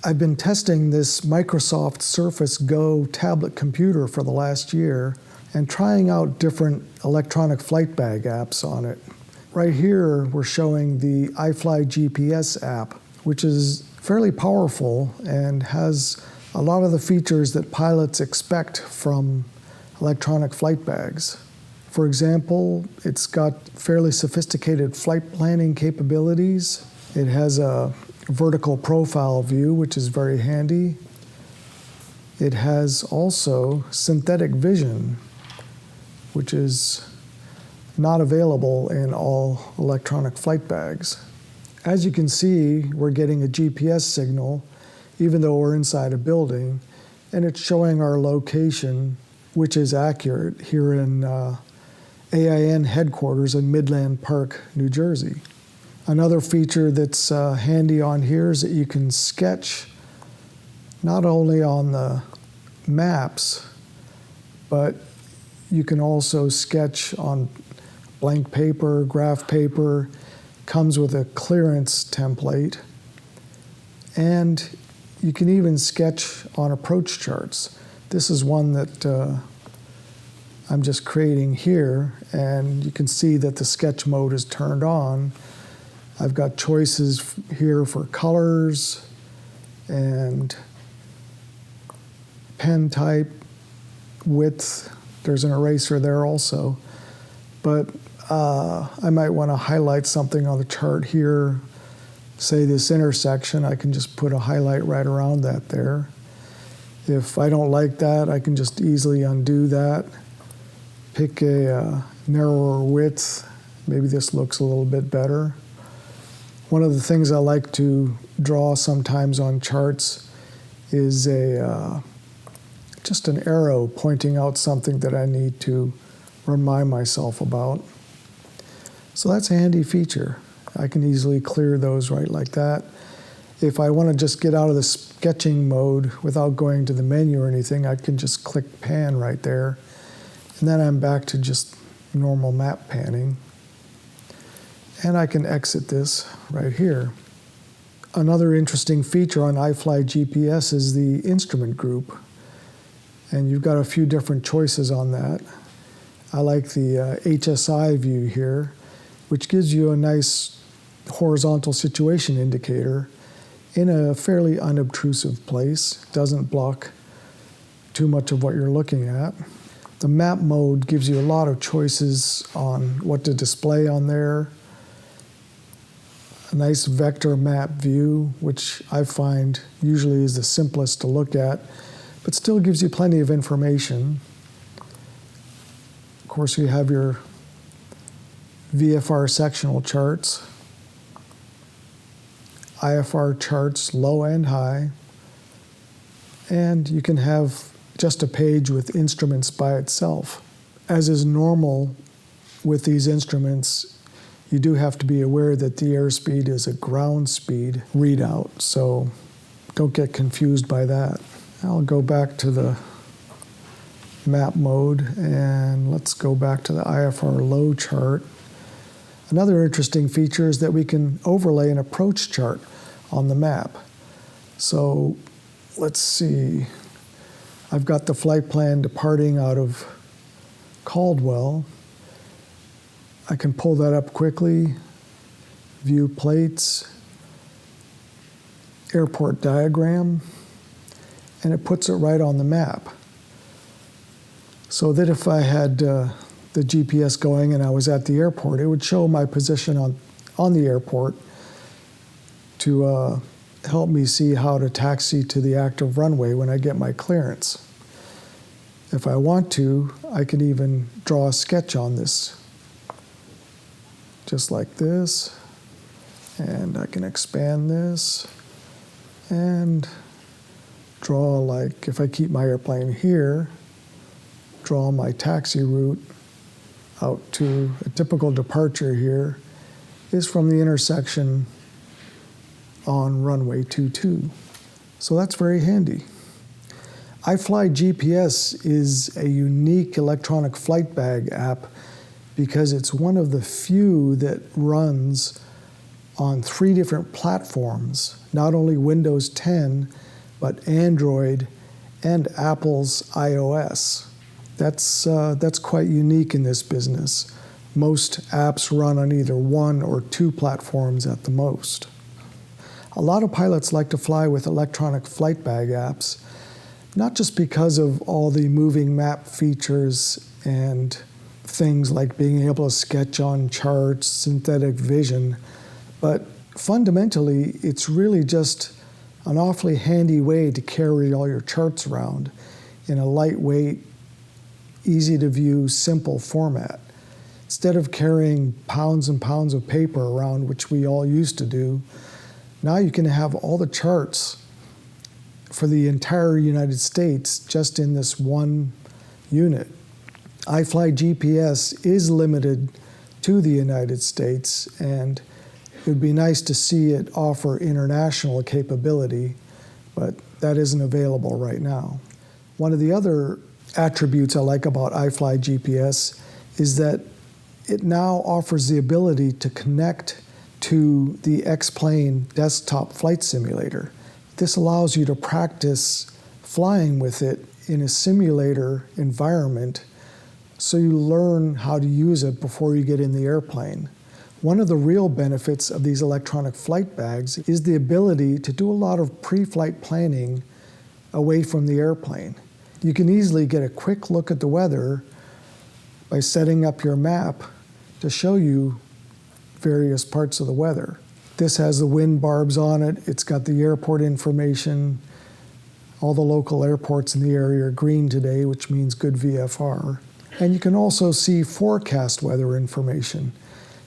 I've been testing this Microsoft Surface Go tablet computer for the last year and trying out different electronic flight bag apps on it. Right here, we're showing the iFly GPS app, which is fairly powerful and has a lot of the features that pilots expect from electronic flight bags. For example, it's got fairly sophisticated flight planning capabilities. It has a vertical profile view, which is very handy. It has also synthetic vision, which is not available in all electronic flight bags. As you can see, we're getting a GPS signal, even though we're inside a building, and it's showing our location, which is accurate here in AIN headquarters in Midland Park, New Jersey. Another feature that's handy on here is that you can sketch not only on the maps, but you can also sketch on blank paper, graph paper, comes with a clearance template, and you can even sketch on approach charts. This is one that I'm just creating here, and you can see that the sketch mode is turned on. I've got choices here for colors and pen type, width. There's an eraser there also. But I might want to highlight something on the chart here. Say this intersection, I can just put a highlight right around that there. If I don't like that, I can just easily undo that. Pick a narrower width. Maybe this looks a little bit better. One of the things I like to draw sometimes on charts is just an arrow pointing out something that I need to remind myself about. So that's a handy feature. I can easily clear those right like that. If I want to just get out of the sketching mode without going to the menu or anything, I can just click pan right there. And then I'm back to just normal map panning. And I can exit this right here. Another interesting feature on iFly GPS is the instrument group. And you've got a few different choices on that. I like the HSI view here, which gives you a nice horizontal situation indicator in a fairly unobtrusive place. Doesn't block too much of what you're looking at. The map mode gives you a lot of choices on what to display on there. A nice vector map view, which I find usually is the simplest to look at, but still gives you plenty of information. Of course, you have your VFR sectional charts, IFR charts, low and high, and you can have just a page with instruments by itself. As is normal with these instruments, you do have to be aware that the airspeed is a ground speed readout, so don't get confused by that. I'll go back to the map mode, and let's go back to the IFR low chart. Another interesting feature is that we can overlay an approach chart on the map. So let's see. I've got the flight plan departing out of Caldwell. I can pull that up quickly, view plates, airport diagram, and it puts it right on the map. So that if I had the GPS going and I was at the airport, it would show my position on the airport to help me see how to taxi to the active runway when I get my clearance. If I want to, I can even draw a sketch on this, just like this, and I can expand this and draw, like if I keep my airplane here, draw my taxi route out to a typical departure here is from the intersection on runway 22. So that's very handy. iFly GPS is a unique electronic flight bag app because it's one of the few that runs on 3 different platforms, not only Windows 10, but Android and Apple's iOS. That's quite unique in this business. Most apps run on either 1 or 2 platforms at the most. A lot of pilots like to fly with electronic flight bag apps, not just because of all the moving map features and things like being able to sketch on charts, synthetic vision, but fundamentally, it's really just an awfully handy way to carry all your charts around in a lightweight, easy to view, simple format. Instead of carrying pounds and pounds of paper around, which we all used to do, now you can have all the charts for the entire United States just in this one unit. iFly GPS is limited to the United States, and it would be nice to see it offer international capability, but that isn't available right now. One of the other attributes I like about iFly GPS is that it now offers the ability to connect to the X-Plane desktop flight simulator. This allows you to practice flying with it in a simulator environment so you learn how to use it before you get in the airplane. One of the real benefits of these electronic flight bags is the ability to do a lot of pre-flight planning away from the airplane. You can easily get a quick look at the weather by setting up your map to show you various parts of the weather. This has the wind barbs on it. It's got the airport information. All the local airports in the area are green today, which means good VFR. And you can also see forecast weather information.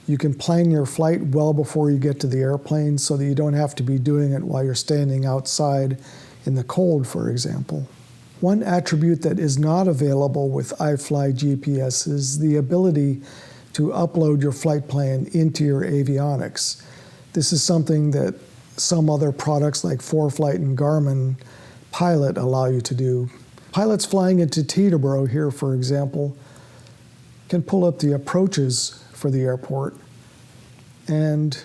You can plan your flight well before you get to the airplane so that you don't have to be doing it while you're standing outside in the cold, for example. One attribute that is not available with iFly GPS is the ability to upload your flight plan into your avionics. This is something that some other products like Flight and Garmin Pilot allow you to do. Pilots flying into Teterboro here, for example, can pull up the approaches for the airport and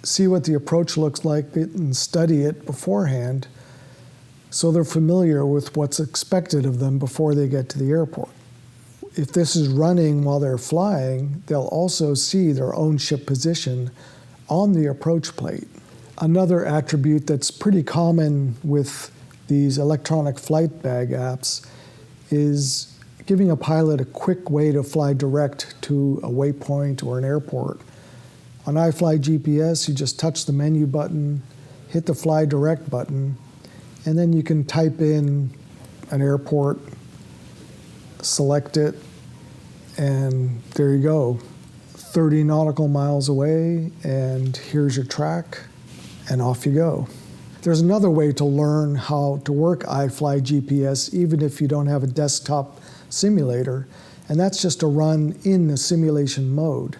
see what the approach looks like and study it beforehand so they're familiar with what's expected of them before they get to the airport. If this is running while they're flying, they'll also see their own ship position on the approach plate. Another attribute that's pretty common with these electronic flight bag apps is giving a pilot a quick way to fly direct to a waypoint or an airport. On iFly GPS, you just touch the menu button, hit the Fly Direct button, and then you can type in an airport, select it, and there you go. 30 nautical miles away, and here's your track, and off you go. There's another way to learn how to work iFly GPS even if you don't have a desktop simulator, and that's just to run in the simulation mode.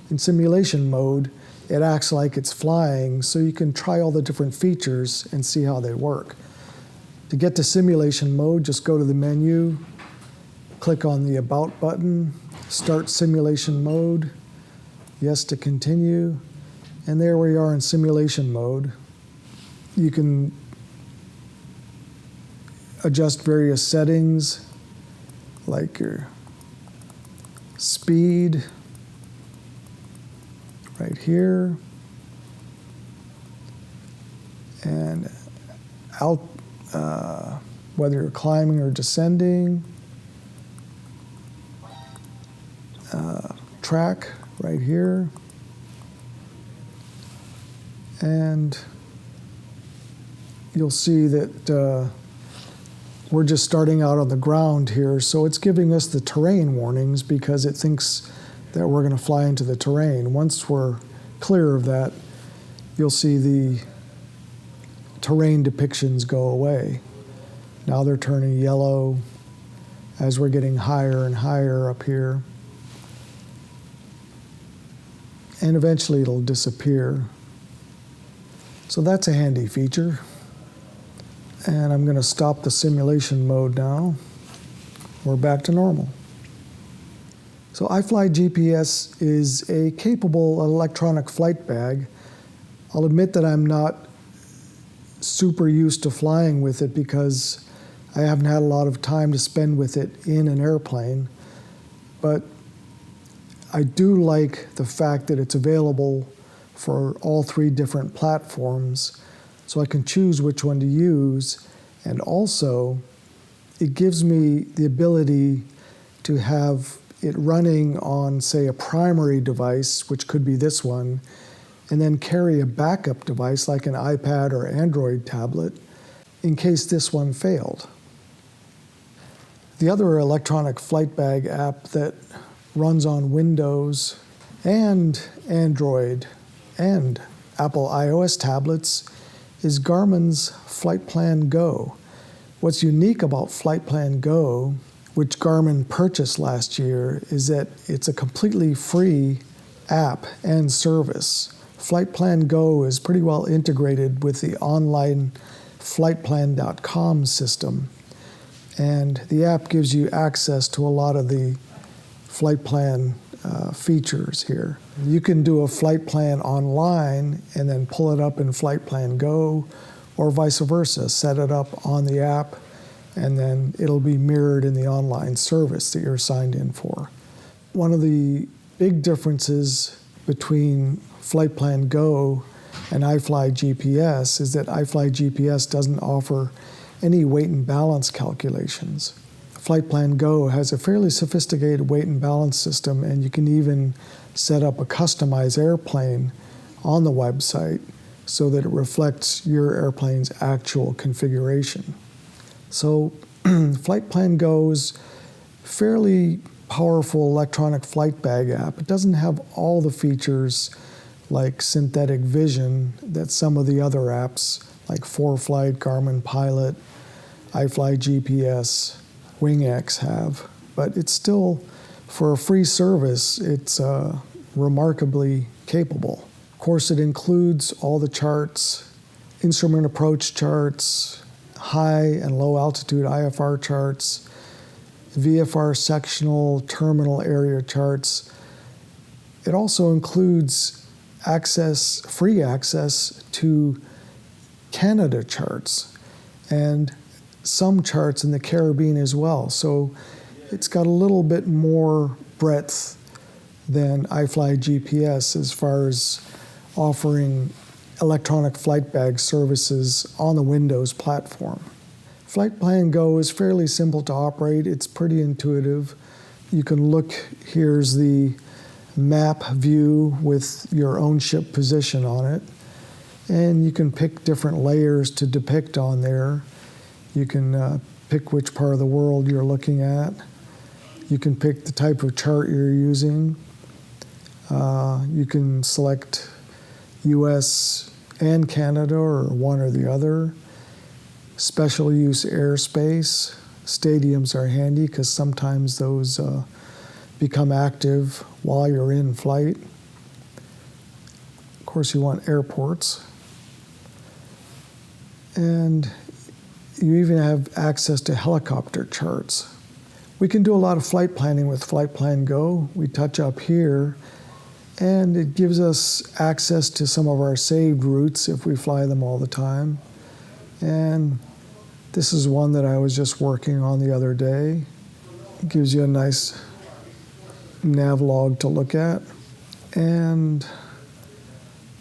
In simulation mode, it acts like it's flying, so you can try all the different features and see how they work. To get to simulation mode, just go to the menu, click on the About button, start simulation mode, yes to continue, and there we are in simulation mode. You can adjust various settings, like your speed, right here, and whether you're climbing or descending, track right here, and you'll see that we're just starting out on the ground here, so it's giving us the terrain warnings because it thinks that we're going to fly into the terrain. Once we're clear of that, you'll see the terrain depictions go away. Now they're turning yellow as we're getting higher and higher up here. And eventually it'll disappear. So that's a handy feature. And I'm going to stop the simulation mode now. We're back to normal. So iFly GPS is a capable electronic flight bag I'll admit that I'm not super used to flying with it because I haven't had a lot of time to spend with it in an airplane, but I do like the fact that it's available for all 3 different platforms, so I can choose which one to use, and also it gives me the ability to have it running on, say, a primary device, which could be this one, and then carry a backup device like an iPad or Android tablet in case this one failed. The other electronic flight bag app that runs on Windows and Android and Apple iOS tablets is Garmin's FlightPlan Go. What's unique about FlightPlan Go, which Garmin purchased last year, is that it's a completely free app and service. FlightPlan Go is pretty well integrated with the online FlightPlan.com system, and the app gives you access to a lot of the FlightPlan features here. You can do a flight plan online and then pull it up in FlightPlan Go, or vice versa. Set it up on the app, and then it'll be mirrored in the online service that you're signed in for. One of the big differences between FlightPlan Go and iFly GPS is that iFly GPS doesn't offer any weight and balance calculations. FlightPlan Go has a fairly sophisticated weight and balance system, and you can even set up a customized airplane on the website so that it reflects your airplane's actual configuration. So FlightPlan Go is fairly powerful electronic flight bag app. It doesn't have all the features like synthetic vision that some of the other apps like ForeFlight, Garmin Pilot, iFly GPS, WingX have, but it's still, for a free service, it's remarkably capable. Of course, it includes all the charts, instrument approach charts, high and low altitude IFR charts, VFR sectional terminal area charts. It also includes free access to Canada charts and some charts in the Caribbean as well. So it's got a little bit more breadth than iFly GPS as far as offering electronic flight bag services on the Windows platform. FlightPlan Go is fairly simple to operate. It's pretty intuitive. You can look, here's the map view with your own ship position on it, and you can pick different layers to depict on there. You can pick which part of the world you're looking at. You can pick the type of chart you're using. You can select US and Canada, or one or the other. Special use airspace. Stadiums are handy because sometimes those become active while you're in flight. Of course, you want airports. And you even have access to helicopter charts. We can do a lot of flight planning with FlightPlan Go. We touch up here, and it gives us access to some of our saved routes if we fly them all the time. And this is one that I was just working on the other day. It gives you a nice nav log to look at. And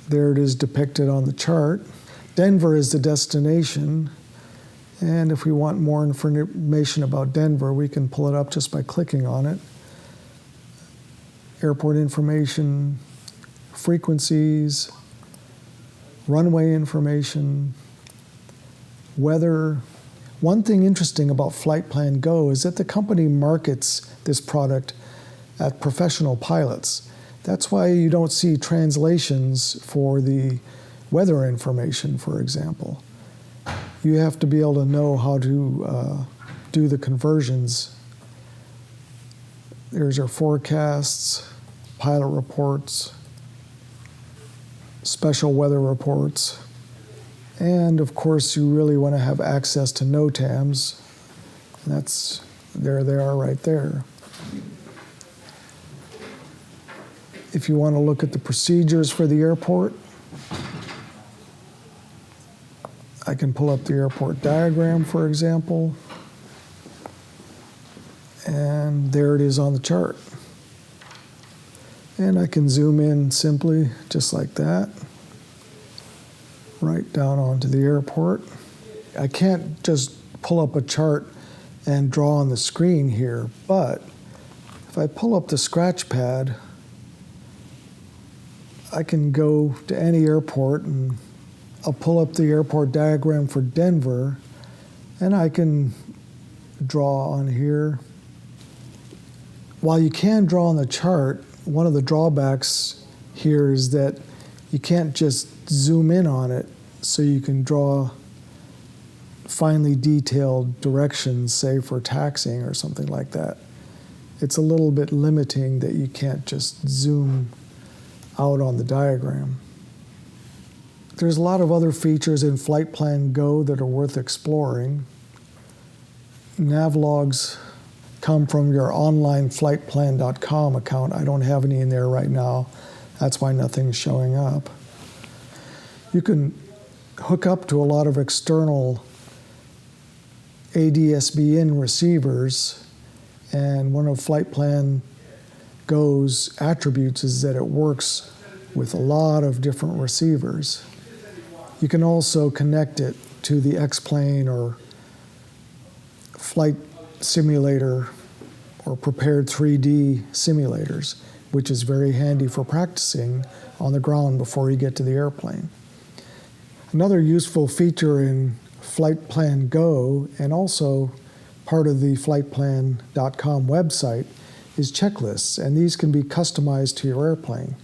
there it is depicted on the chart. Denver is the destination. And if we want more information about Denver, we can pull it up just by clicking on it. Airport information, frequencies, runway information, weather. One thing interesting about FlightPlan Go is that the company markets this product at professional pilots. That's why you don't see translations for the weather information, for example. You have to be able to know how to do the conversions. There's our forecasts, pilot reports, special weather reports, and of course you really want to have access to NOTAMs. There they are right there. If you want to look at the procedures for the airport, I can pull up the airport diagram, for example, and there it is on the chart. And I can zoom in simply, just like that, right down onto the airport. I can't just pull up a chart and draw on the screen here, but if I pull up the scratch pad, I can go to any airport and I'll pull up the airport diagram for Denver, and I can draw on here. While you can draw on the chart, one of the drawbacks here is that you can't just zoom in on it, so you can draw finely detailed directions, say for taxiing or something like that. It's a little bit limiting that you can't just zoom out on the diagram. There's a lot of other features in FlightPlan Go that are worth exploring. Navlogs come from your online FlightPlan.com account. I don't have any in there right now. That's why nothing's showing up. You can hook up to a lot of external ADSB-in receivers, and one of FlightPlan Go's attributes is that it works with a lot of different receivers. You can also connect it to the X-Plane or flight simulator or prepared 3D simulators, which is very handy for practicing on the ground before you get to the airplane. Another useful feature in FlightPlan Go, and also part of the FlightPlan.com website, is checklists, and these can be customized to your airplane.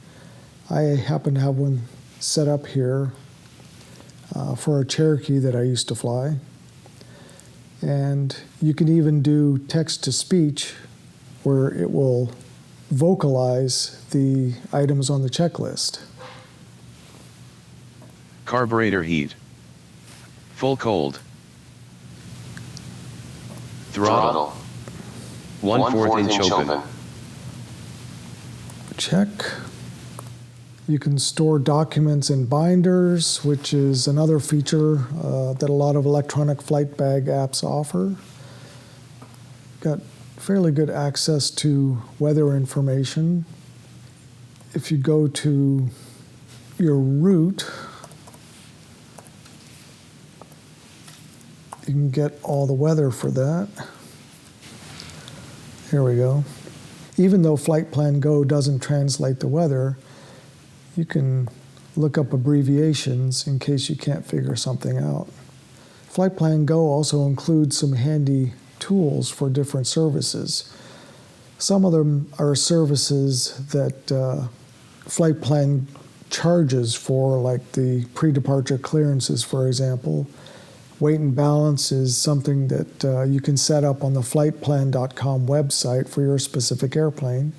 I happen to have one set up here for a Cherokee that I used to fly. And you can even do text-to-speech where it will vocalize the items on the checklist. Carburetor heat. Full cold. Throttle. 1/4 inch open. Check. You can store documents in binders, which is another feature that a lot of electronic flight bag apps offer. Got fairly good access to weather information. If you go to your route, you can get all the weather for that. Here we go. Even though FlightPlan Go doesn't translate the weather, you can look up abbreviations in case you can't figure something out. FlightPlan Go also includes some handy tools for different services. Some of them are services that FlightPlan charges for, like the pre-departure clearances, for example. Weight and balance is something that you can set up on the FlightPlan.com website for your specific airplane.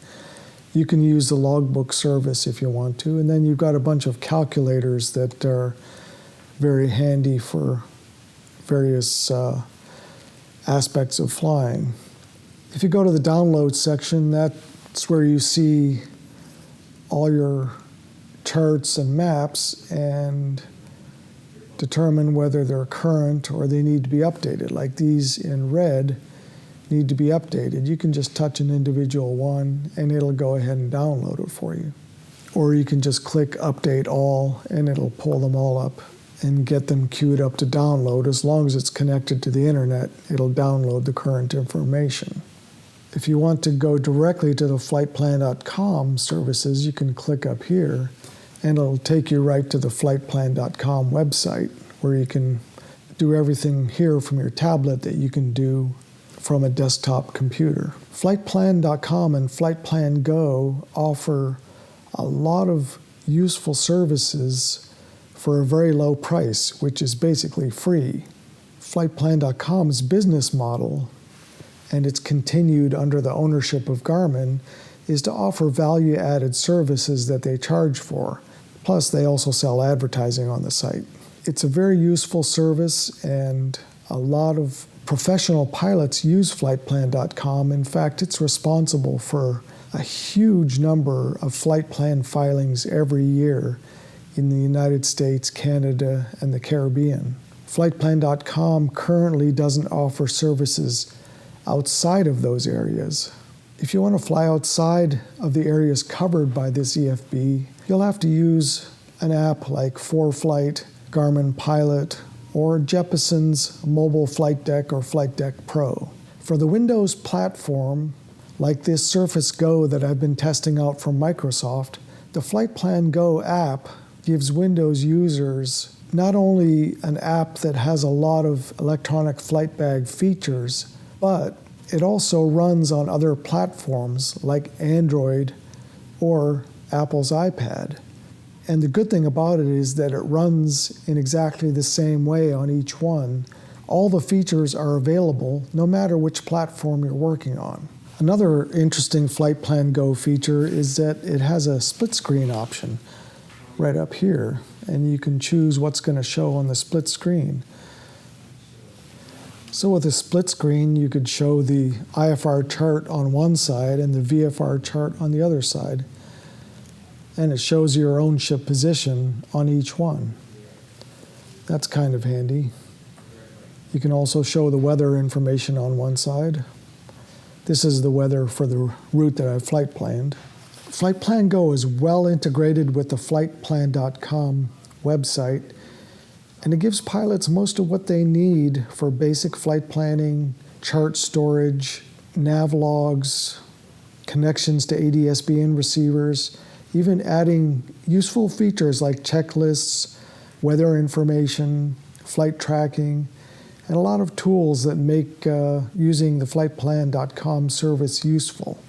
You can use the logbook service if you want to, and then you've got a bunch of calculators that are very handy for various aspects of flying. If you go to the download section, that's where you see all your charts and maps and determine whether they're current or they need to be updated. Like these in red need to be updated. You can just touch an individual one and it'll go ahead and download it for you. Or you can just click Update All and it'll pull them all up and get them queued up to download. As long as it's connected to the internet, it'll download the current information. If you want to go directly to the FlightPlan.com services, you can click up here and it'll take you right to the FlightPlan.com website, where you can do everything here from your tablet that you can do from a desktop computer. FlightPlan.com and FlightPlan Go offer a lot of useful services for a very low price, which is basically free. FlightPlan.com's business model, and it's continued under the ownership of Garmin, is to offer value-added services that they charge for. Plus, they also sell advertising on the site. It's a very useful service, and a lot of professional pilots use FlightPlan.com. In fact, it's responsible for a huge number of flight plan filings every year in the United States, Canada, and the Caribbean. FlightPlan.com currently doesn't offer services outside of those areas. If you want to fly outside of the areas covered by this EFB, you'll have to use an app like FlightPlan, Garmin Pilot, or Jeppeson's Mobile Flight Deck or Flight Deck Pro. For the Windows platform, like this Surface Go that I've been testing out from Microsoft, the FlightPlan Go app gives Windows users not only an app that has a lot of electronic flight bag features, but it also runs on other platforms like Android or Apple's iPad. And the good thing about it is that it runs in exactly the same way on each one. All the features are available no matter which platform you're working on. Another interesting FlightPlan Go feature is that it has a split screen option right up here, and you can choose what's going to show on the split screen. So with a split screen, you could show the IFR chart on one side and the VFR chart on the other side. And it shows your own ship position on each one. That's kind of handy. You can also show the weather information on one side. This is the weather for the route that I've flight planned. FlightPlan Go is well integrated with the FlightPlan.com website, and it gives pilots most of what they need for basic flight planning, chart storage, nav logs, connections to ADS-BN receivers, even adding useful features like checklists, weather information, flight tracking, and a lot of tools that make using the FlightPlan.com service useful.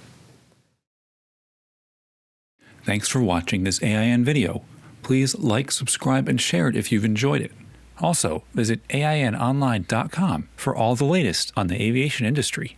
Thanks for watching this AIN video. Please like, subscribe, and share it if you've enjoyed it. Also, visit AINonline.com for all the latest on the aviation industry.